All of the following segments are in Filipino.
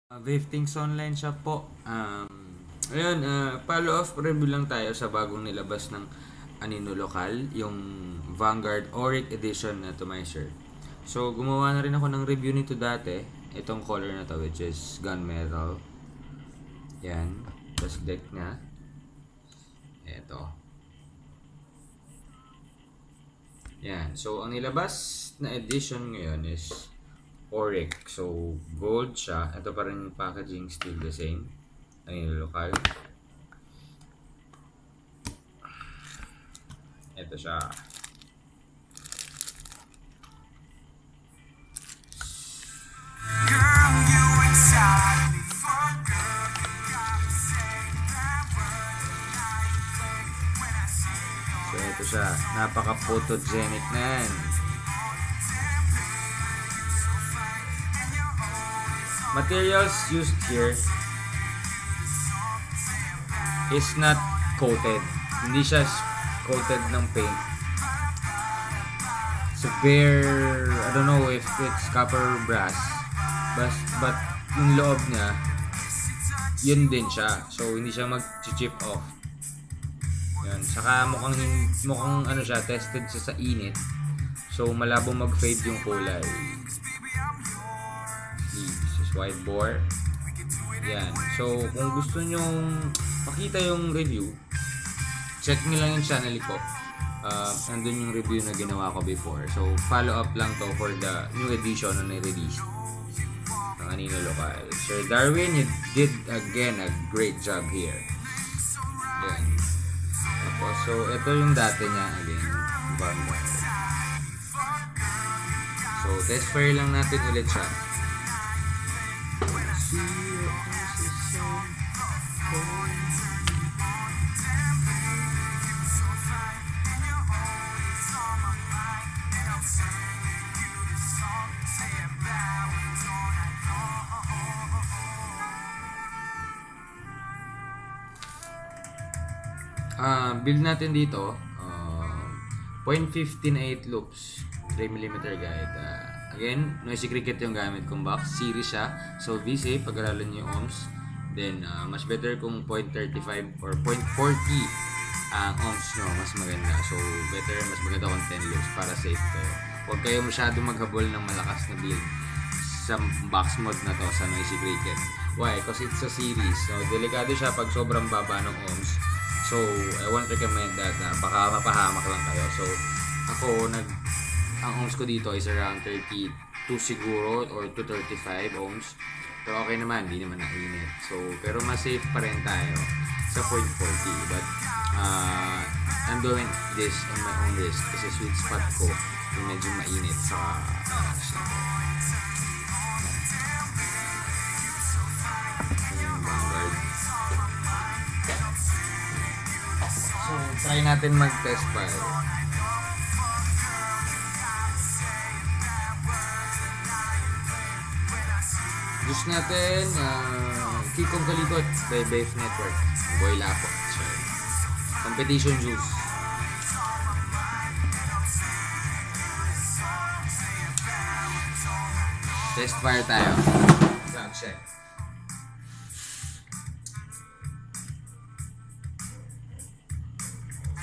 Vape Online Shop po. Ayun, follow-up review lang tayo sa bagong nilabas ng Anino Lokal, yung Vanguard Auric Edition Atomizer. So, gumawa na rin ako ng review nito dati. Itong color na to, which is gunmetal. Yan. Tapos deck niya. Ito. Yan. So, ang nilabas na edition ngayon is Auric. So, gold siya. Ito pa rin yung packaging, still the same. Anino Lokal. Ito siya. So, ito siya. Napaka-photogenic na yan. Materials used here is not coated. Hindi siya coated ng paint. So bare, I don't know if it's copper brass, but yung loob niya, yun din siya. So hindi siya mag-chip off. Yan. Saka mukhang ano siya, tested siya sa init. So malabo mag-fade yung kulay. This is white bore. Yan. So kung gusto nyong makita yung review, check nyo lang yung channel ko. Nandun yung review na ginawa ko before. So, follow up lang to for the new edition na na-release ng Anino Lokal. Sir Darwin, you did again a great job here. Yan. Tapos, so, ito yung dati niya again. Vanguard. So, test fire lang natin ulit siya. Build natin dito 0.15 na 8 loops, 3mm guide. Again, Noisy Cricket yung gamit kong box. Series siya, so V-safe, pag-aralan nyo yung ohms. Then, mas better kung 0.35 or 0.40 ang ohms nyo, mas maganda. So, better, mas maganda kung 10 loops para safe kayo. Huwag kayo masyado maghabol ng malakas na build sa box mode na to sa Noisy Cricket. Why? Because it's a series. So, delikado siya pag sobrang baba ng ohms. So, I won't recommend that na baka mapahamak lang kayo. So, ang ohms ko dito is around 32 siguro or to 35 ohms. Pero okay naman, hindi naman nainit. So, pero mas safe pa rin tayo sa 0.40. But, I'm doing this on my own risk kasi sweet spot ko yung medyo mainit sa Vanguard. So, try natin mag-test fire. Juice natin, Kikong Kalikot by Bafe Network. Boy Lapo. Competition juice. Test fire tayo. Sound check.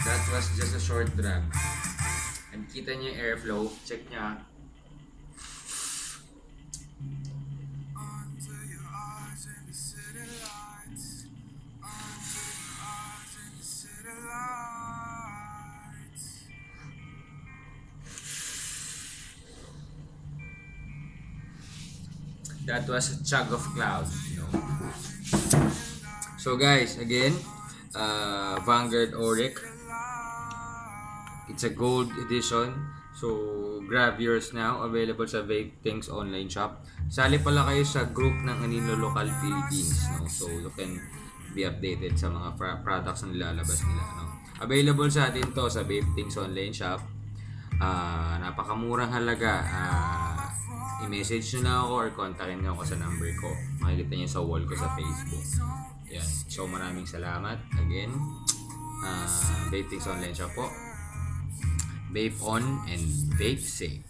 That was just a short drag. And kita niyo yung airflow. Check niya. That was a chug of clouds, you know. So guys, again, Vanguard Auric. It's a gold edition. So grab yours now. Available sa Vape Things online shop. Sali pala kayo sa group ng Anino Lokal Philippines, no? So you can be updated sa mga products na nilalabas nila, no? Available sa atin to sa Vape Things online shop. Napakamurang halaga. I-message nyo na ako or kontakin nyo ako sa number ko. Makikita nyo sa wall ko sa Facebook. Yan. So maraming salamat. Again, Vape Things online shop po. Vape on and vape safe.